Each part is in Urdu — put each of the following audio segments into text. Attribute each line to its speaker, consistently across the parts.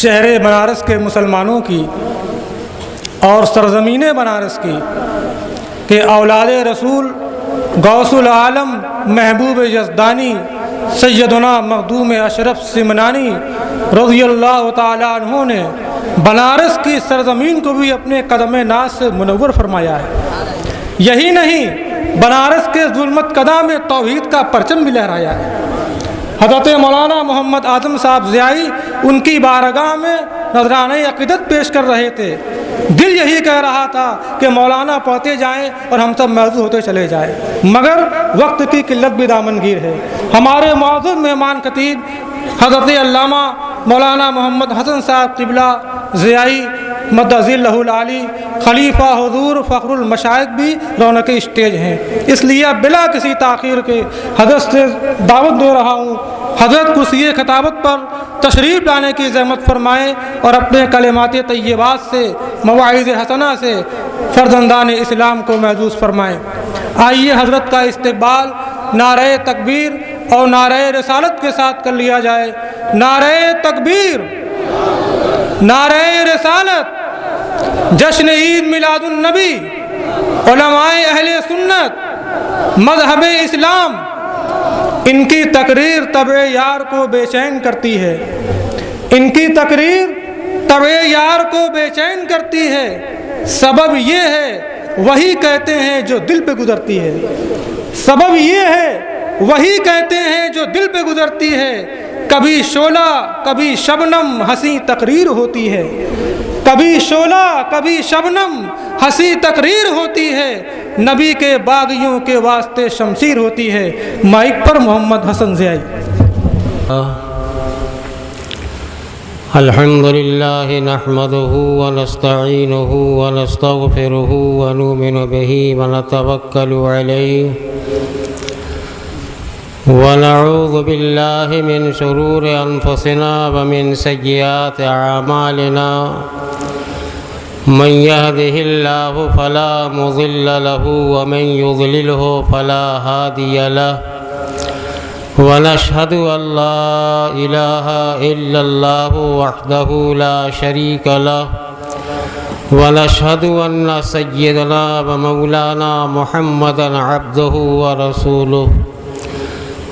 Speaker 1: شہر بنارس کے مسلمانوں کی اور سرزمین بنارس کی کہ اولاد رسول غوث العالم محبوب یزدانی سیدنا مخدوم اشرف سمنانی رضی اللہ تعالیٰ عنہ نے بنارس کی سرزمین کو بھی اپنے قدم ناز سے منور فرمایا ہے۔ یہی نہیں، بنارس کے ظلمت قداں میں توحید کا پرچم بھی لہرایا ہے۔ حضرت مولانا محمد اعظم صاحب ضیائی ان کی بارگاہ میں نذرانہ عقیدت پیش کر رہے تھے۔ دل یہی کہہ رہا تھا کہ مولانا پڑھتے جائیں اور ہم سب محظوظ ہوتے چلے جائیں، مگر وقت کی قلت بھی دامنگیر ہے۔ ہمارے معزز مہمان خطیب حضرت علامہ مولانا محمد حسن صاحب قبلہ ضیائی مدظ اللہ العالی خلیفہ حضور فخر المشائخ بھی رونق اسٹیج ہیں۔ اس لیے بلا کسی تاخیر کے حضرت سے دعوت دے رہا ہوں، حضرت کرسی خطابت پر تشریف لانے کی زحمت فرمائیں اور اپنے کلمات طیبات سے مواعظ حسنہ سے فرزندان اسلام کو محظوظ فرمائیں۔ آئیے حضرت کا استقبال نعرہ تکبیر اور نعرہ رسالت کے ساتھ کر لیا جائے۔ نعرہ تکبیر، نعرہ رسالت، جشن عید میلاد النبی، علماء اہل سنت، مذہب اسلام، ان کی تقریر طبع یار کو بے چین کرتی ہے۔ ان کی تقریر طبع یار کو بے چین کرتی ہے۔ سبب یہ ہے وہی کہتے ہیں جو دل پہ گزرتی ہے۔ سبب یہ ہے وہی کہتے ہیں جو دل پہ گزرتی ہے۔ کبھی شعلہ کبھی شبنم ہنسی تقریر ہوتی ہے۔ کبھی شعلہ کبھی شبنم ہنسی تقریر ہوتی ہے۔ نبی کے باغیوں کے واسطے شمشیر ہوتی ہے۔ مائک پر محمد حسن ضیائی۔
Speaker 2: الحمد للہ نحمده ونستعینه ونستغفره ونؤمن به ونتوکل علیہ ونعوذ باللہ من شرور انفسنا ومن سیئات اعمالنا من يهده الله فلا مضل له ومن يضلله فلا هادي له ونشهد أن لا إله إلا الله وحده لا شريك له ونشهد أن سيدنا ومولانا محمدا عبده ورسوله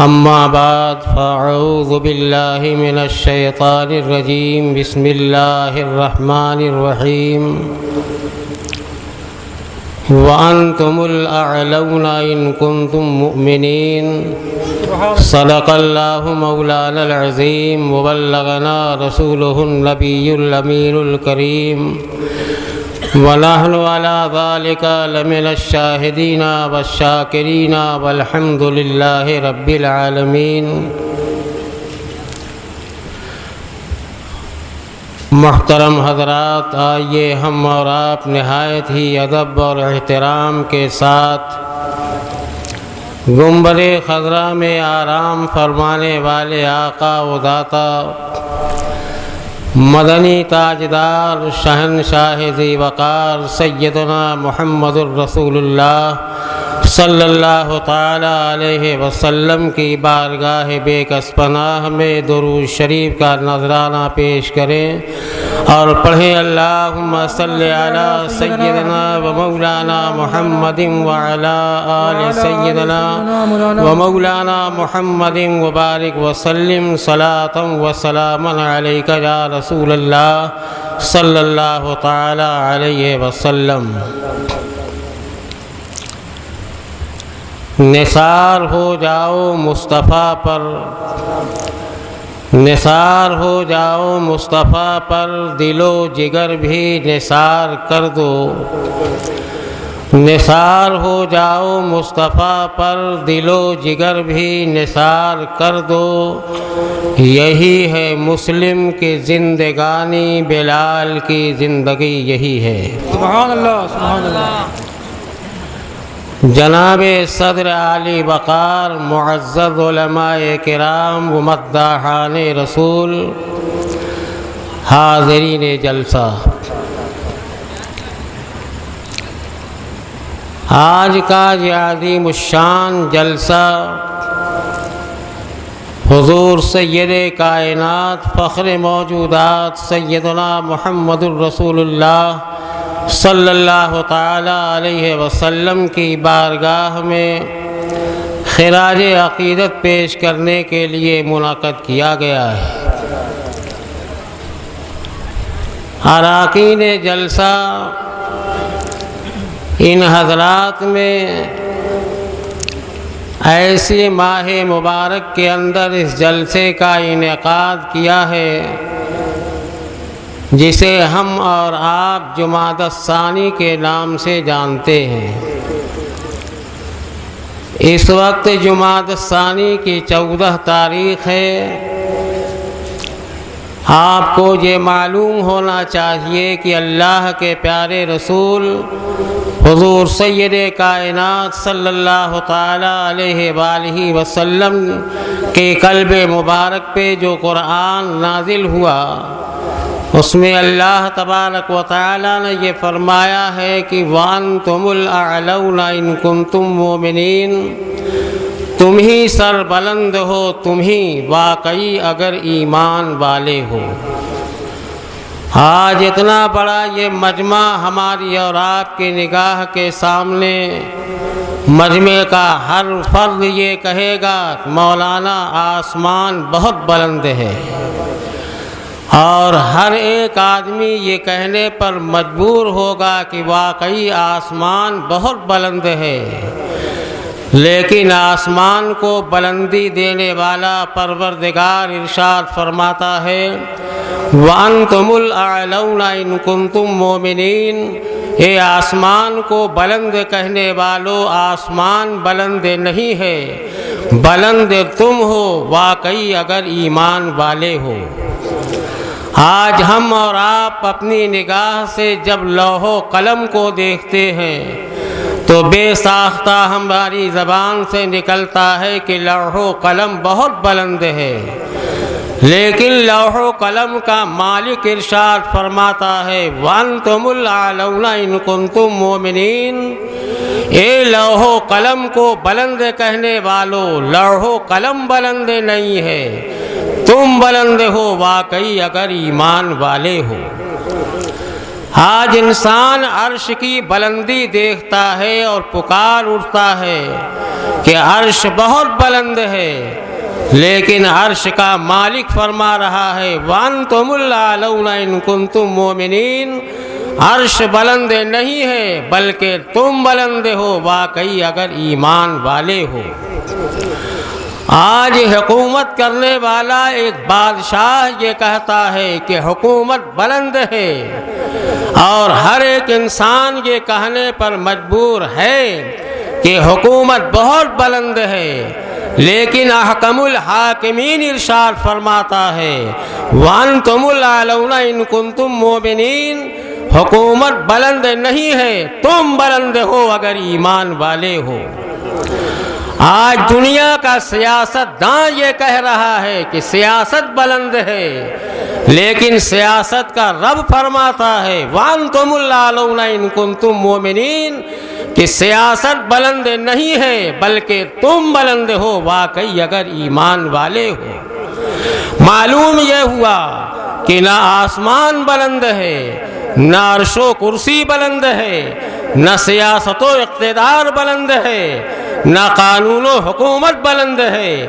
Speaker 2: أما بعد فأعوذ بالله من الشيطان الرجيم بسم الله الرحمن الرحيم وأنتم الأعلون إن كنتم مؤمنين صدق الله مولانا العظيم وبلغنا رسوله النبي الأمين الكريم ونحن على ذلك لمن الشاهدين والشاكرين والحمد لله رب العالمين۔ محترم حضرات، آئیے ہم اور آپ نہایت ہی ادب اور احترام کے ساتھ گنبد خضرا میں آرام فرمانے والے آقا و داتا مدنی تاجدار شہنشاہ ذی وقار سیدنا محمد الرسول اللہ صلی اللہ تعالی علیہ وسلم کی بارگاہ بے کس پناہ میں درود شریف کا نذرانہ پیش کریں اور پڑھیں اللہم صلی علی سیدنا و مولانا محمد وعلی آل سیدنا و مولانا محمد وبارک وسلم صلاۃ و سلاما علیک یا رسول اللہ صلی اللہ تعالی علیہ وسلم۔ نثار ہو جاؤ مصطفیٰ پر، نثار ہو جاؤ مصطفیٰ پر، دل و جگر بھی نثار کر دو۔ نثار ہو جاؤ مصطفیٰ پر، دل و جگر بھی نثار کر دو۔ یہی ہے مسلم کی زندگانی، بلال کی زندگی یہی ہے۔
Speaker 1: سبحان اللہ، سبحان اللہ۔
Speaker 2: جناب صدر عالی وقار، معزز علماء کرام و مداحان رسول، حاضرین جلسہ، آج کا یہ عظیم الشان جلسہ حضور سید کائنات فخر موجودات سیدنا محمد الرسول اللہ صلی اللہ تعالی علیہ وسلم کی بارگاہ میں خراج عقیدت پیش کرنے کے لیے منعقد کیا گیا ہے۔ اراکین جلسہ ان حضرات میں ایسی ماہ مبارک کے اندر اس جلسے کا انعقاد کیا ہے جسے ہم اور آپ جمادی الثانی کے نام سے جانتے ہیں۔ اس وقت جمادی الثانی کی 14 تاریخ ہے۔ آپ کو یہ معلوم ہونا چاہیے کہ اللہ کے پیارے رسول حضور سید کائنات صلی اللہ تعالی علیہ وآلہ وسلم کے قلب مبارک پہ جو قرآن نازل ہوا اس میں اللہ تبارک و تعالی نے یہ فرمایا ہے کہ وَأَنْتُمُ الْأَعْلَوْنَ إِن كُنتُم مُّؤْمِنِينَ، تم ہی سر بلند ہو، تم ہی واقعی اگر ایمان والے ہو۔ آج اتنا بڑا یہ مجمع ہماری اور آپ کی نگاہ کے سامنے، مجمع کا ہر فرد یہ کہے گا مولانا آسمان بہت بلند ہے، اور ہر ایک آدمی یہ کہنے پر مجبور ہوگا کہ واقعی آسمان بہت بلند ہے، لیکن آسمان کو بلندی دینے والا پروردگار ارشاد فرماتا ہے وَأَنْتُمُ الْأَعْلَوْنَ إِن كُنتُم مُّؤْمِنِينَ، اے آسمان کو بلند کہنے والو، آسمان بلند نہیں ہے، بلند تم ہو واقعی اگر ایمان والے ہو۔ آج ہم اور آپ اپنی نگاہ سے جب لوح و قلم کو دیکھتے ہیں تو بے ساختہ ہماری زبان سے نکلتا ہے کہ لوح و قلم بہت بلند ہے، لیکن لوح و قلم کا مالک ارشاد فرماتا ہے وَأَنْتُمُ الْأَعْلَوْنَ إِن كُنتُم مُّؤْمِنِينَ، اے لوح و قلم کو بلند کہنے والو، لوح و قلم بلند نہیں ہے، تم بلند ہو واقعی اگر ایمان والے ہو۔ آج انسان عرش کی بلندی دیکھتا ہے اور پکار اٹھتا ہے کہ عرش بہت بلند ہے، لیکن عرش کا مالک فرما رہا ہے وَأَنْتُمُ الْأَعْلَوْنَ إِن كُنتُم مُّؤْمِنِينَ، عرش بلند نہیں ہے بلکہ تم بلند ہو واقعی اگر ایمان والے ہو۔ آج حکومت کرنے والا ایک بادشاہ یہ کہتا ہے کہ حکومت بلند ہے، اور ہر ایک انسان یہ کہنے پر مجبور ہے کہ حکومت بہت بلند ہے، لیکن احکم الحاکمین ارشاد فرماتا ہے وَأَنْتُمُ الْأَعْلَوْنَ إِن كُنتُم مُّؤْمِنِينَ، حکومت بلند نہیں ہے، تم بلند ہو اگر ایمان والے ہو۔ آج دنیا کا سیاست داں یہ کہہ رہا ہے کہ سیاست بلند ہے، لیکن سیاست کا رب فرماتا ہے وَأَنْتُمُ الْأَعْلَوْنَ إِن كُنتُم مُّؤْمِنِينَ، کہ سیاست بلند نہیں ہے بلکہ تم بلند ہو واقعی اگر ایمان والے ہو۔ معلوم یہ ہوا کہ نہ آسمان بلند ہے، نہ عرش و کرسی بلند ہے، نہ سیاست و اقتدار بلند ہے، نہ قانون و حکومت بلند ہے۔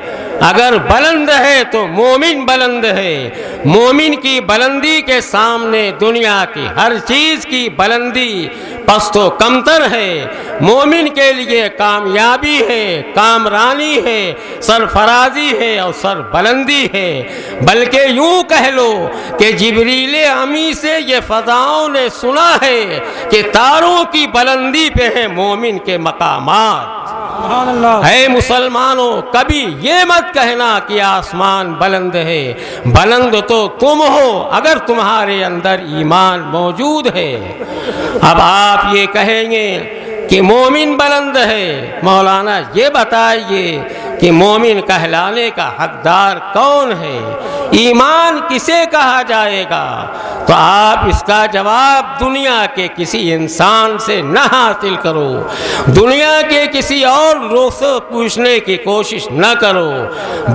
Speaker 2: اگر بلند ہے تو مومن بلند ہے، مومن کی بلندی کے سامنے دنیا کی ہر چیز کی بلندی پست و کمتر ہے۔ مومن کے لیے کامیابی ہے، کامرانی ہے، سرفرازی ہے اور سر بلندی ہے۔ بلکہ یوں کہہ لو کہ جبریل امی سے یہ فضاؤں نے سنا ہے کہ تاروں کی بلندی پہ ہیں مومن کے مقامات۔ اے مسلمانوں، کبھی یہ مت کہنا کہ آسمان بلند ہے، بلند تو تم ہو اگر تمہارے اندر ایمان موجود ہے۔ اب آپ یہ کہیں گے کہ مومن بلند ہے، مولانا یہ بتائیے کہ مومن کہلانے کا حقدار کون ہے، ایمان کسے کہا جائے گا، تو آپ اس کا جواب دنیا کے کسی انسان سے نہ حاصل کرو، دنیا کے کسی اور لوگ سے پوچھنے کی کوشش نہ کرو،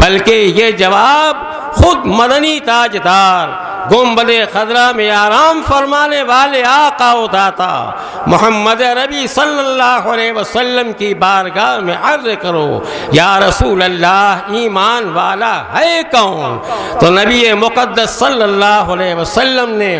Speaker 2: بلکہ یہ جواب خود مدنی تاجدار گنبد خضرا میں آرام فرمانے والے آقا و داتا محمد عربی صلی اللہ علیہ وسلم کی بارگاہ میں عرض کرو، یا رسول اللہ ایمان والا ہے کون؟ تو نبی مقدس صلی اللہ علیہ وسلم نے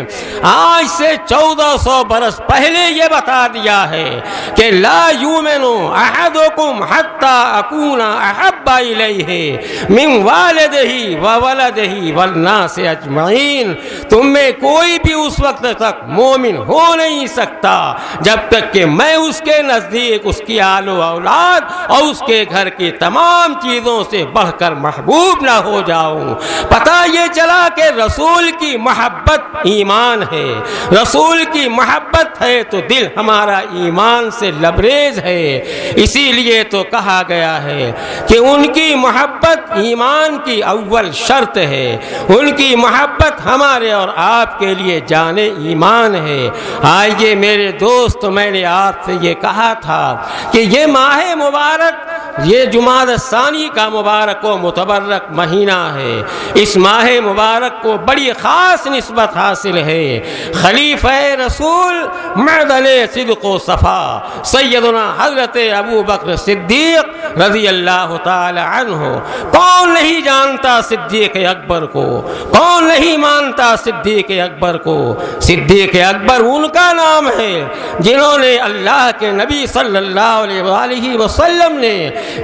Speaker 2: آج سے 1400 برس پہلے یہ بتا دیا ہے کہ لا یؤمن احدکم حتی اکون احب الیہ من والدہ وولدہ والناس اجمعین، تم میں کوئی بھی اس وقت تک مومن ہو نہیں سکتا جب تک کہ میں اس کے نزدیک اس کی آل و اولاد اور اس کے گھر کی تمام چیزوں سے بڑھ کر محبوب نہ ہو جاؤں۔ پتہ یہ چلا کہ رسول کی محبت ایمان ہے، رسول کی محبت ہے تو دل ہمارا ایمان سے لبریز ہے، اسی لیے تو کہا گیا ہے کہ ان کی محبت ایمان کی اول شرط ہے، ان کی محبت ہمارے اور آپ کے لیے جان ایمان ہے۔ آئیے میرے دوست، میں نے آپ سے یہ کہا تھا کہ یہ ماہ مبارک، یہ جمادی الثانی کا مبارک و متبرک مہینہ ہے، اس ماہ مبارک کو بڑی خاص نسبت حاصل ہے۔ خلیفہ رسول معدن صدق و صفا سیدنا حضرت ابو بکر صدیق رضی اللہ تعالی عنہ، کون نہیں جانتا صدیق اکبر کو، کون نہیں مانتا صدیق اکبر کو؟ صدیق اکبر ان کا نام ہے جنہوں نے اللہ کے نبی صلی اللہ علیہ وآلہ وسلم نے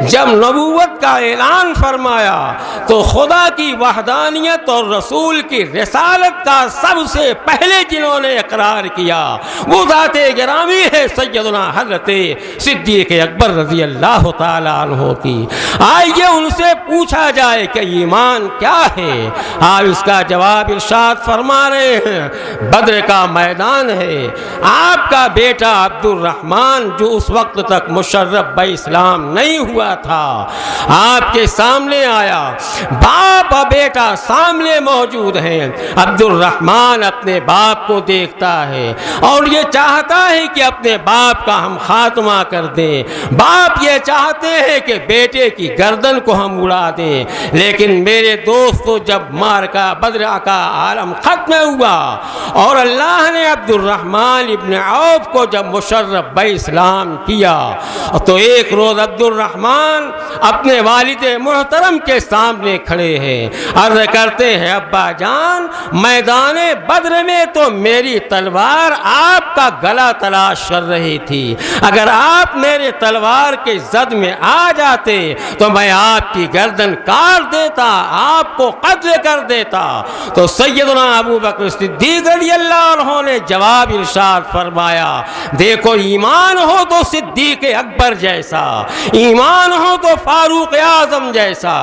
Speaker 2: جب نبوت کا اعلان فرمایا تو خدا کی وحدانیت اور رسول کی رسالت کا سب سے پہلے جنہوں نے اقرار کیا وہ ذات گرامی ہے سیدنا حضرت صدیق اکبر رضی اللہ تعالی عنہ کی۔ آئیے ان سے پوچھا جائے کہ ایمان کیا ہے؟ آپ اس کا جواب ارشاد فرما رہے ہیں، بدر کا میدان ہے، آپ کا بیٹا عبد الرحمن جو اس وقت تک مشرف اسلام نہیں ہوا تھا آپ کے سامنے آیا، باپ اور بیٹا سامنے موجود ہیں، عبد الرحمن اپنے باپ کو دیکھتا ہے اور یہ چاہتا ہے کہ اپنے باپ کا ہم خاتمہ کر دیں، باپ یہ چاہتے ہیں کہ بیٹے کی گردن کو ہم اڑا دیں، لیکن میرے دوستو جب مارکہ بدر کا عالم ختم ہوا اور اللہ نے عبد الرحمن ابن عوف کو جب مشرف اسلام کیا تو ایک روز عبد الرحمن اپنے والد محترم کے سامنے کھڑے ہیں، عرض کرتے ہیں ابا جان میدان بدر میں تو میری تلوار آپ کا گلا تلاش کر رہی تھی، اگر آپ میرے تلوار کے زد میں آ جاتے تو میں آپ کی گردن کاٹ دیتا، آپ کو قتل کر دیتا۔ تو سیدنا ابو بکر صدیق رضی اللہ عنہ نے جواب ارشاد فرمایا، دیکھو ایمان ہو تو صدیق اکبر جیسا، ایمان ہو تو فاروق اعظم جیسا،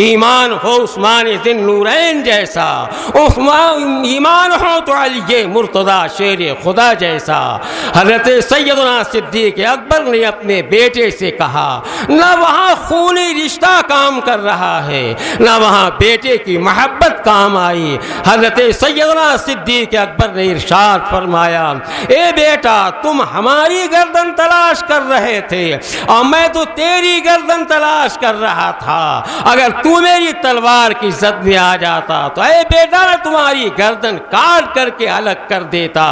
Speaker 2: ایمان ہو عثمان ذی النورین جیسا، ایمان ہو تو علی مرتضی شیر خدا جیسا۔ حضرت سیدنا صدیق اکبر نے اپنے بیٹے سے کہا، نہ وہاں خونی رشتہ کام کر رہا ہے نہ وہاں بیٹے کی محبت کام آئی۔ حضرت سیدنا صدیق اکبر نے ارشاد فرمایا، اے بیٹا تم ہماری گردن تلاش کر رہے تھے اور میں تو تیری گردن تلاش کر رہا تھا، اگر تو میری تلوار کی زد میں آ جاتا تو اے بیٹا میں تمہاری گردن کاٹ کر کے الگ کر دیتا۔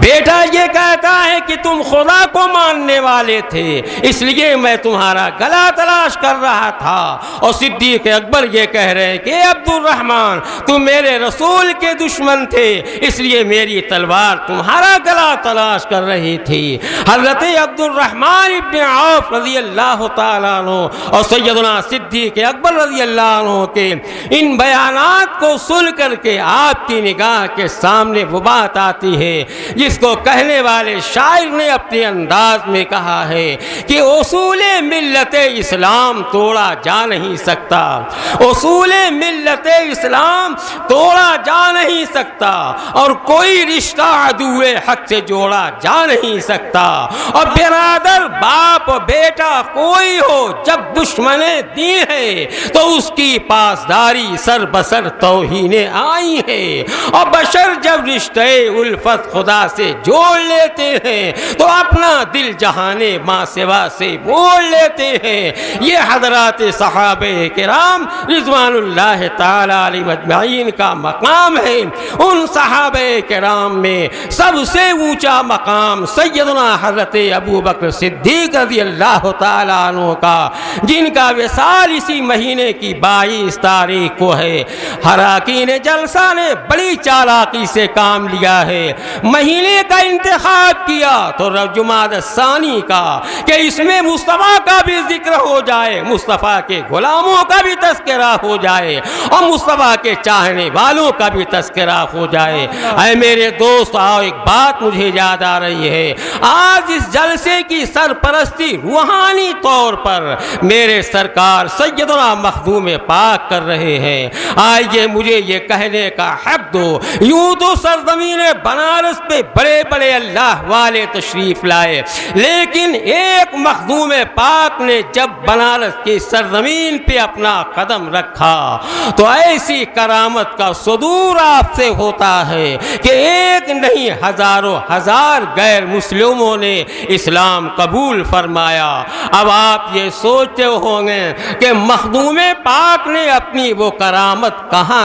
Speaker 2: بیٹا یہ کہتا ہے کہ تم خدا کو ماننے والے تھے اس لیے میں تمہارا گلا تلاش کر رہا تھا، اور صدیق اکبر یہ کہہ رہے ہیں کہ عبد الرحمن تم میرے رسول کے دشمن تھے اس لیے میری تلوار تمہارا گلا تلاش کر رہی تھی۔ حضرت عبد الرحمن ابن عوف رضی اللہ تعالیٰ عنہ اور سیدنا صدیق اکبر رضی اللہ عنہ کے ان بیانات کو سن کر کے آپ کی نگاہ کے سامنے وہ بات آتی ہے جس کو کہنے والے شاعر نے اپنے انداز میں کہا ہے کہ اصول ملت اسلام توڑا جا نہیں سکتا، اصول ملت اسلام توڑا جا نہیں سکتا اور کوئی رشتہ عدو حق سے جوڑا جا نہیں سکتا. اور برادر باپ بیٹا کوئی ہو جب دشمن دین ہے تو اس کی پاسداری سر بسر توہین آئی ہے. اور بشر جب رشتے الفت خدا سے جوڑ لیتے ہیں تو اپنا دل جہان ماں سوا سے بول لیتے ہیں. یہ حضرات صحابہ کرام رضوان اللہ تعالی علیہ مجمعین کا مقام ہے. ان صحابہ کرام میں سب سے اونچا مقام سیدنا حضرت ابو بکر صدیق رضی اللہ تعالی عنہ کا، جن کا وصال اسی مہینے کی 22 تاریخ کو ہے. حراکین جلسہ نے بڑی چالاکی سے کام لیا ہے. مہینے کا انتخاب کیا تو جمادی الثانی کا کہ اس میں مصطفیٰ کا بھی ذکر ہو جائے، مصطفیٰ کے غلاموں کا بھی تذکرہ ہو جائے اور مصطفیٰ کے چاہنے والوں کا بھی تذکرہ ہو جائے. اے میرے دوست آؤ، ایک بات مجھے یاد آ رہی ہے. آج اس جلسے کی سرپرستی روحانی طور پر میرے سرکار سیدنا مخدوم پاک کر رہے ہیں. آئیے مجھے یہ کہنے کا حق دو، یوں تو سرزمین بنارس پہ بڑے بڑے اللہ والے تشریف لائے، لیکن ایک مخدوم پاک نے جب بنارس کی سرزمین پہ اپنا قدم رکھا تو ایسی کرامت کا صدور آپ سے ہوتا ہے کہ ایک نہیں ہزاروں ہزار غیر مسلموں نے اسلام قبول فرمایا. اب آپ یہ سوچتے ہوں گے کہ مخدوم پاک نے اپنی وہ کرامت کہاں